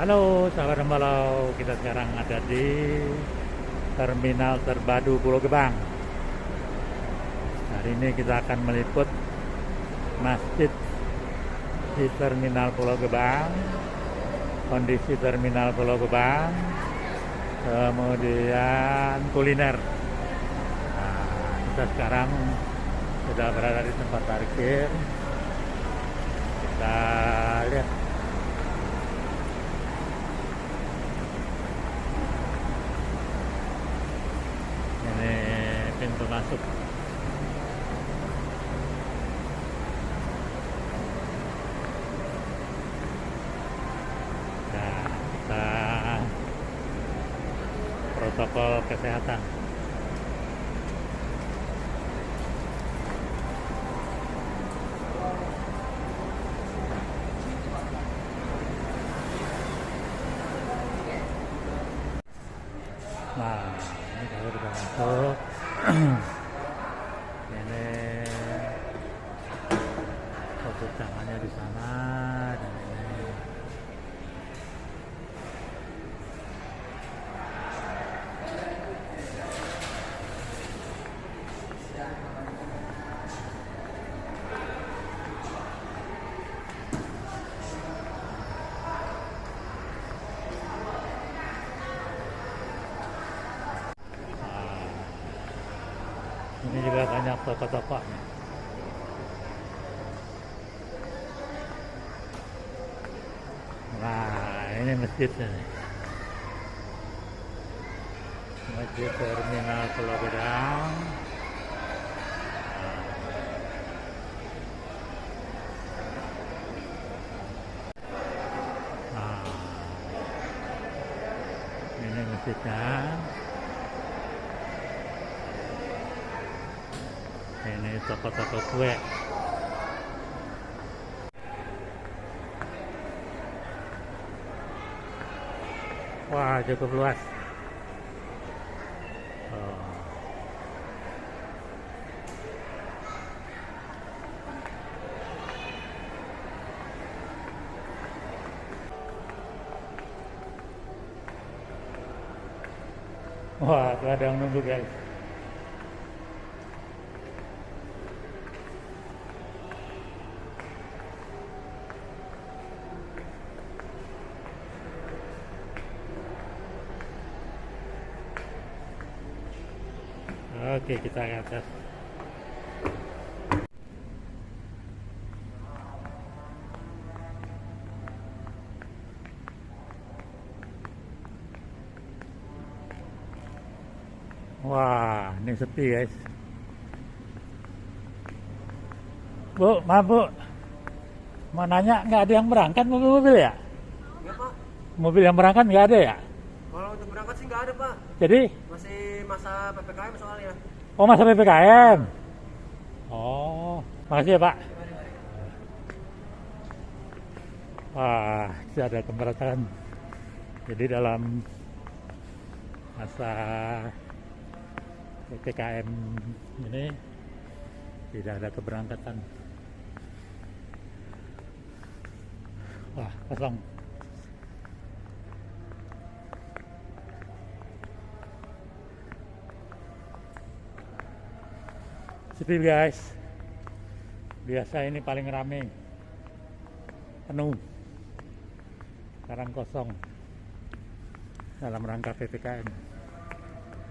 Halo sahabat Rembalau, kita sekarang ada di Terminal Terpadu Pulau Gebang. Hari ini kita akan meliput masjid di Terminal Pulau Gebang, kondisi Terminal Pulau Gebang, kemudian kuliner. Nah, kita sekarang sudah berada di tempat parkir. Kita lihat. Ini pintu masuk. Nah, kita protokol kesehatan. Nah, ini kalau kita masuk, ini foto tangannya di sana, dan ini ini juga banyak toko-toko. Nah, ini masjidnya nih. Masjid Terminal Pulau Gebang. Nah, ini masjidnya. Ini toko-toko kue. Wah, cukup luas. Wah, tuh ada yang nunggu guys. Oke, kita ke atas. Wah, ini sepi guys. Bu, maaf bu, mau nanya, nggak ada yang berangkat mobil-mobil ya? Enggak pak, Mobil yang berangkat nggak ada ya? kalau untuk berangkat sih nggak ada pak. Jadi, Masih masa PPKM soalnya. oh masa PPKM. Oh, makasih ya Pak. Wah, tidak ada pembatasan. Jadi dalam masa PPKM ini tidak ada keberangkatan. Wah, kosong. Sepi guys. Biasa ini paling rame, penuh. Sekarang kosong dalam rangka PPKM.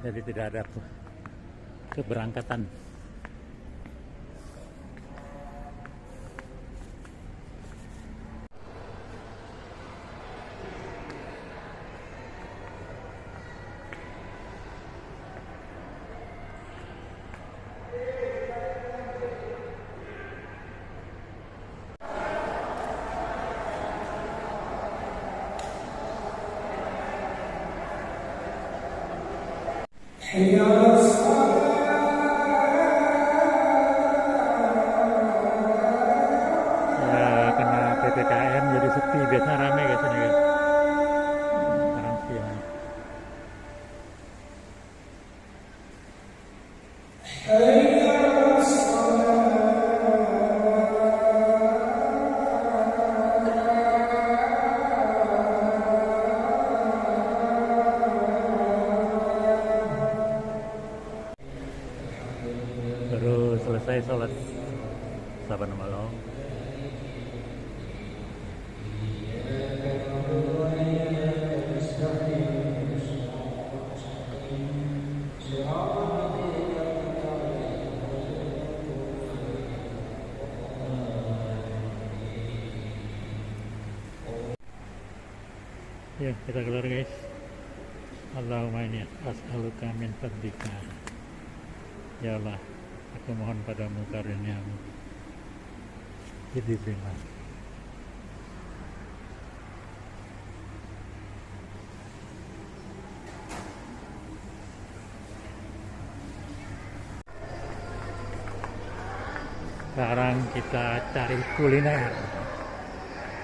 Jadi tidak ada keberangkatan. Ya, kena PPKM jadi sepi. Biasanya rame guys ini guys. Sekarang siang. selesai sholat saban malam. Ya, kita keluar guys. Allahumma inni as'aluka min fadlika. Ya Allah, aku mohon padamu karuniamu. Jadi terima. Sekarang kita cari kuliner.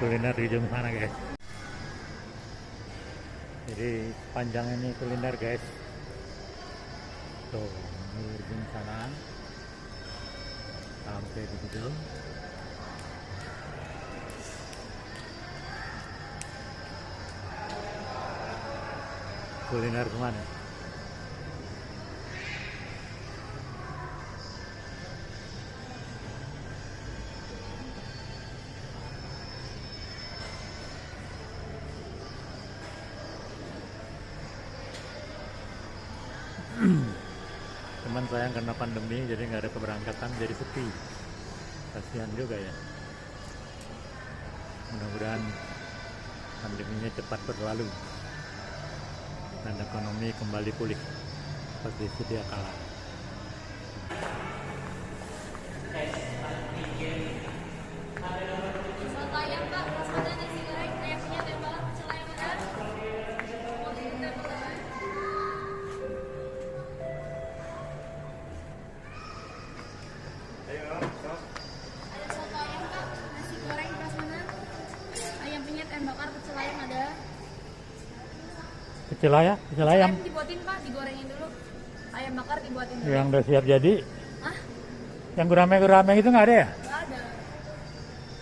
Kuliner di ujung sana guys. Jadi panjang ini kuliner guys. Tuh, ini ujung sana. Sampai di situ. Kuliner kemana? Cuman sayang karena pandemi jadi nggak ada keberangkatan, jadi sepi. Kasihan juga ya. Mudah-mudahan pandeminya cepat berlalu dan ekonomi kembali pulih seperti sedia kala. Soto ayam Pak, terus ada nasi goreng, ayamnya tembak, pecel ayam ada. Ada soto ayam Pak, nasi goreng prasmanan, ayam penyet, ayam bakar, pecel ayam ada. Pecel ayam? Ayam dibuatin Pak, digorengin dulu. Ayam bakar dibuatin dulu. Yang udah siap jadi? Hah? Yang gurame-gurame itu nggak ada ya? Nggak ada.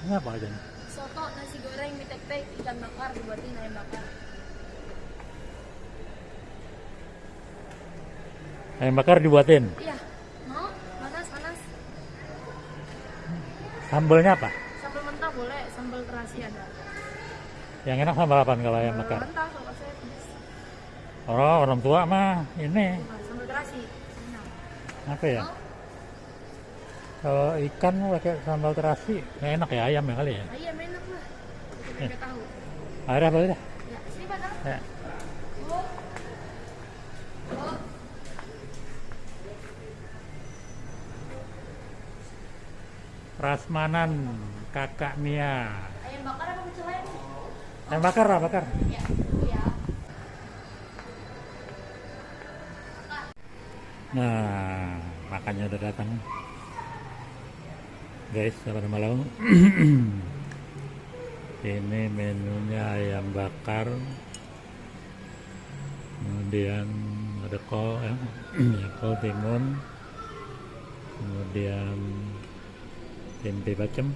Ini apa aja nih? Soto, nasi goreng, mie tek-tek, ikan bakar dibuatin ayam bakar. Ayam bakar dibuatin. Iya. Mau? Panas. Sambelnya apa? Sambal mentah boleh, sambal terasi ada. Yang enak sambal apa kalau ayam bakar? Mentah kalau saya pedas. Oh, orang tua mah ini Bukan, sambal terasi. Enak. apa ya? Mau? Kalau ikan pakai sambal terasi, nggak enak ya ayam ya kali ya? Ayam enak lah. Pakai tempe tahu. Air apa udah? Ya, sini Pak. Dang. Ya. Oh. Oh. Prasmanan Kakak Mia. Ayam bakar apa pecel ayam? Ayam bakar lah bakar. Ya, dulu ya. Nah, makannya udah datang. Guys, selamat malam. Ini menunya ayam bakar. Kemudian ada kol, ya, kol timun. Kemudian tempe bacem,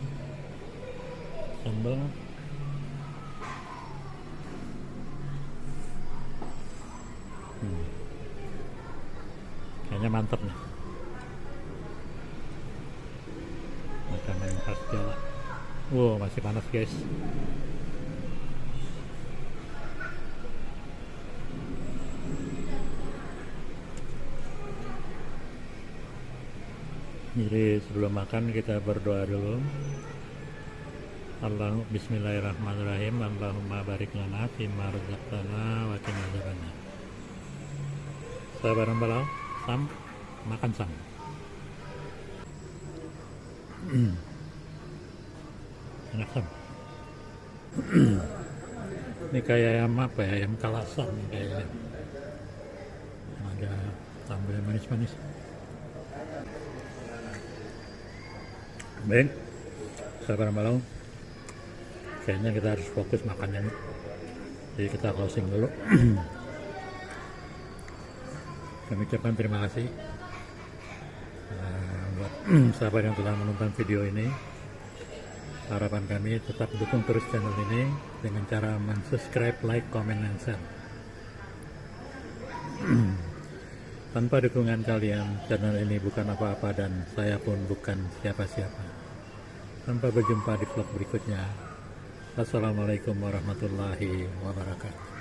sambal. Kayaknya mantap nih. Makanan khas Jawa. Wow, masih panas guys. Jadi sebelum makan kita berdoa dulu. Bismillahirrahmanirrahim. Allahumma barik lana fima razaqtana wa qina adzabannar. Sabar balau, sam, makan sam. Enak sam. Ini kayak ayam apa ya? Ayam kalasan nih kayaknya. Ada sambal manis-manis. Baik, sabar malam. Kayaknya kita harus fokus makannya. Jadi kita closing dulu. Kami ucapkan terima kasih buat sahabat yang telah menonton video ini. Harapan kami tetap dukung terus channel ini dengan cara mensubscribe, like, comment, dan share. Tanpa dukungan kalian, channel ini bukan apa-apa dan saya pun bukan siapa-siapa. Sampai berjumpa di vlog berikutnya. Wassalamualaikum warahmatullahi wabarakatuh.